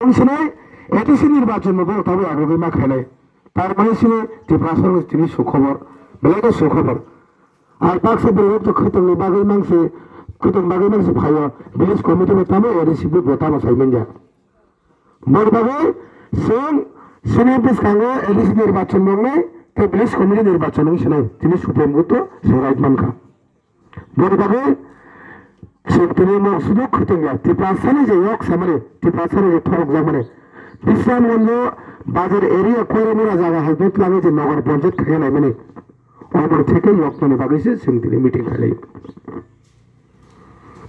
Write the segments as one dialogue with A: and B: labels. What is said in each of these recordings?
A: সিনে এটিসি নির্বাচন মতো তবে আগে মা খেলে তার মানে সিনে ত্রিপুরা তিনি সুখবর বেলাকে সুখবর আর পাকসে বেরোব তো খতম বাগৈ মাংসে খতম বাগৈ মাংসে ফাইও ভিলেজ কমিটি বেতামে এডিসি বেতাম সাইমেন যা বড়বাগে সিং সিনে বিসকাঙ্গে এডিসি নির্বাচন মঙ্গে তে ভিলেজ কমিটি নির্বাচন সিনে তিনি সুপ্রিম কোর্ট সরাইট মানখা বড়বাগে তিনি শুধু খতম যা ত্রিপুরা যে ইয়ক সামনে ত্রিপুরা যে ঠক জামানে বিশ্রামগঞ্জ বাজার এরিয়া কয়রামুরা জায়গা হয় দুতলাঙে যে নগর পঞ্চায়েত খেয়ে নাই মানে অমর থেকে ইয়ক মানে বাগেছে সিং তিনি মিটিং খাইলাই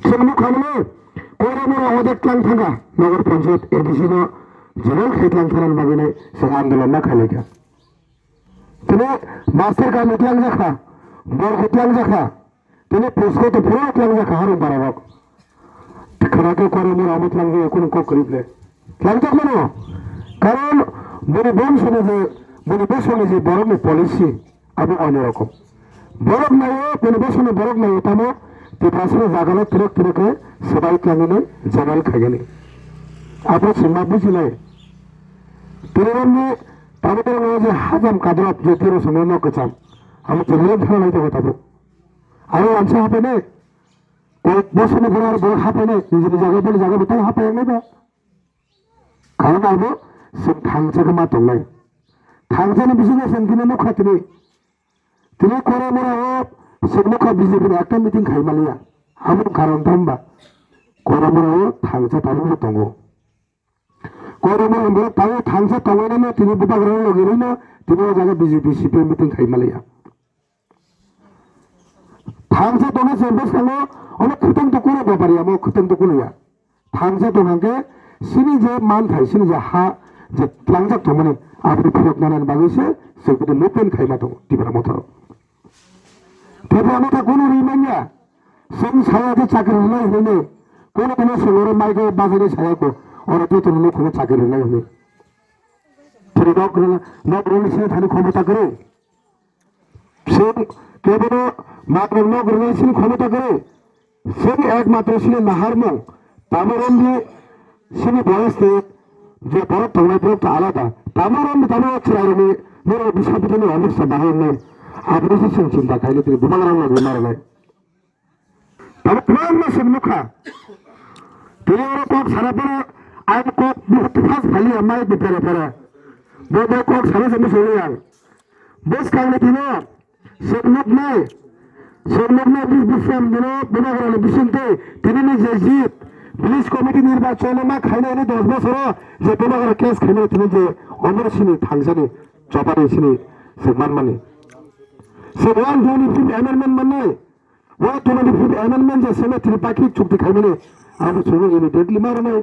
A: সিংমু খামলে কয়রামুরা অদেক ক্লাং থাকা নগর পঞ্চায়েত এডিসি ন জেনারেল খাইতলাং থানার বাগিনে সে আন্দোলন না খাইলাইকা তিনি মাস্টার কাম ইতলাং জাখা বর ইতলাং জাখা তিনি পুষ্ক তো পুরো ইতলাং জাখা হারুন বারাবক খানাকে কয়রামুরা আমতলাং যে কোন কক করিবলে লাগতো কেন কারণ বনবসনে যে বরফ পলিসি আবু অন্যরকম বরফ নাই বনবসনে বরফ নাই তামো ত্রিপুরা জাগালে তিরক তিরকে সবাই ক্লাঙিনে জানাল খাইগেনি আপনার সিনেমা বুঝিলাই তিরুবন্দি তাদের যে হাজাম কাদরপ যে তিরু সঙ্গে নকেচাম আমি জেনারেল ধারণা নাইতে কথাবো আরো আনসা হাপে নে কয়েক বছর পরে আর বড় হাপে নে নিজের জায়গা বলে জায়গা তাই হাপে নেবা কারণ আবো সে থাংসাকে মা দंनाय থাংসানি বিজনে সেনকিনে নখা তিনি করে মোরা ও সেনখা বিজেপির একটা মিটিং খাইমালিয়া আমি কারণ থামবা করে মোরা ও থাংসা তারু দङ করে মোরা বড় তাও থাংসা দङাইনা না তিনি বুবাগ্রাম লগেরিনা তিনি ও জায়গা বিজেপি সিপি মিটিং খাইমালিয়া থাংসা দङে সেনবস কালো অনেক খুতম তো করে ব্যাপারি আমো খুতম তো কোনিয়া থাংসা দঙাকে সিনি যে মান থাই সিনি যে হা যে ত্লাংজাক তো মানে আপনি ফেরত নানান বাগেছে সেগুলো নতুন খাইমা দङ ত্রিপুরা মতো ত্রিপুরা মতো কোনো রিমাইয়া সং ছায়াতে চাকরি হলাই হইলে কোনো সঙ্গরে মাইকে বাজারে ছায়াকো ওরা তো তো কোনো চাকরি হলাই হইলে তিনি নগরণী সিনে থানি ক্ষমতা করে সে কেবল মাত্র নগরণী সিনে ক্ষমতা করে সে একমাত্র সিনে নাহারমো তামরন্দি সিনি বয়সে যে বরফ দंनाय বরফটা আলাদা তামারন্দি তামার ছিলাইনি মেরে বিশাপিতনি অবস্থা বাহির নেই আপনি সে চিন্তা খাইলে তিনি বুবাগ্রাম লাগে মারে নাই তবে কোন মাসের মুখা তিনি ওরা কক সারা পরে আইন কক বহুত ফাঁস ফালি আমায় পেরে পেরে বড় কক সারা সামনে চলে যায় বেশ কারণে তিনি সেবনক নাই বিশ্রাম দিল বুবাগ্রাম বিশিন্তে তিনি নিজে জিত পুলিশ কমিটি নির্বাচনে মা খাইনা এনে 10 বছর যে বুবাগ্রাম কেস খাইনা তিনি যে অমরসিনি থাংসানি চপারে সিনি সে মানে সে 125 অ্যামেন্ডমেন্ট মানে 125 অ্যামেন্ডমেন্ট যে সেনে ত্রিপাক্ষী চুক্তি খাইনে আমি শুনে ইমিডিয়েটলি মারা নাই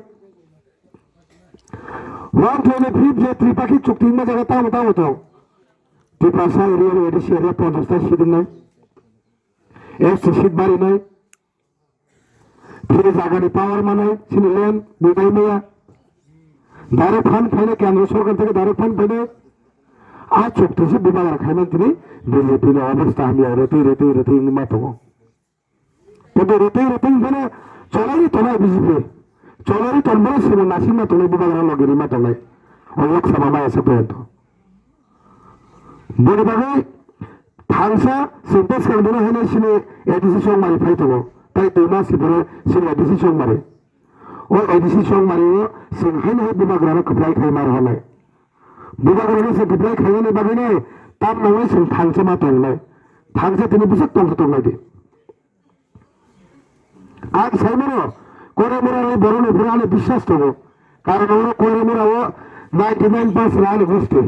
A: 125 যে ত্রিপাক্ষী চুক্তি মা জায়গা তাও তো ত্রিপুরা এরিয়া এডিসি এরিয়া 50টা সিট নাই এসি সিট বাড়ি নাই ফিরে জাগানি পাওয়ার মানে সিনি ল্যান্ড বিদায় মেয়া ডাইরেক্ট ফান্ড ফাইনে কেন্দ্র সরকার থেকে ডাইরেক্ট ফান্ড ফাইনে আর চুক্তি বুবাগ্রাম খাইনা তিনি বিজেপি অবস্থা আমি রেতে মা দङ কিন্তু রেতে মানে চলারই তলায় বিজেপি চলারই তলবরে সে নাসি মা দङ বুবাগ্রাম লগেরি মা দंनाय অনেক সামামা আছে পর্যন্ত বড়বাগে থাংসা সেন্টার সামনে হলে সিনে এডিসি সং মারি ফাই দङ তাই 2 মাস পরে সিনে এডিসি সং মারে ও এডিসি সং মারি সিং হাইনা বুবাগ্রাম কপ্লাই খাই মার হলে বুবাগ্রাম সে কপ্লাই খাইনে বাগিনে তার নামে সিং থাংসা মা দंनाय থাংসা তিনি বিশেষ দंनाय দে আজ সাইমনো করে মোরা বড় পুরালে বিশ্বাস দङ কারণ ওরা করে মোরা 99% আলে বুঝতে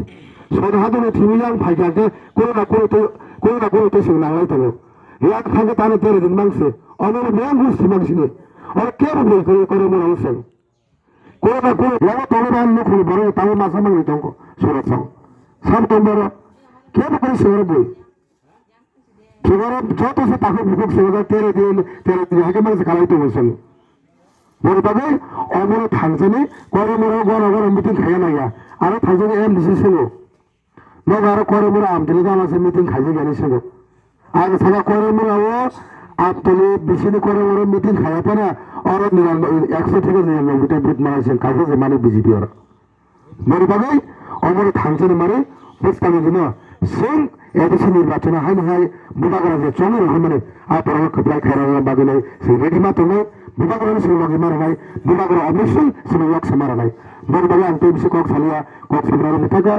A: সরহাদনে থিমিলাং ফাইকাকে কোনো না কোনো সিং নাংলাই দङ এক থাকে তানে 13 দিন মাংসে অনর মেন বুঝতে মাংসিনে আর কে বই করে মোরা ওসং কোনো না কোনো লাগা তলবান মুখ বড় তাও মাসা মাংলি দङ সরসং সব নম্বর কে করে সর বই যত সে তাকে বুক সেবা 13 দিন আগে মাংসে খালাই তো বসেন বড়বাগে অমর থাংসানি করে মোরা গণ মিটিং খাইয়া নাইয়া আর থাংসানি এমডিসি সেগো নগার করে মোরা আমদিলি গামাসে মিটিং খাইয়ে গেলে সেগো আগে থাকা করে মোরা ও আপতলে বেশি করে ওরা মিটিং খাওয়া পানা ওরা 100 থেকে 99টা বুথ মারাইছেন কাউকে যে মানে বিজেপি ওরা মনে বাগাই অমরে থামছেন মারে বুঝতাম যে সিং এদেশে নির্বাচন হাই হাই বুবাগরা যে চঙের মানে আপনারা কপলাই খাইরা বাগলে সেই রেডি মাত্র নয় বুবাগরা সে লগে মারা নাই বুবাগরা অবশ্যই সে ওয়াক সে মারা নাই মনে বাগাই আনতে বেশি কক ফালিয়া কক ফেব্রুয়ারি থাকা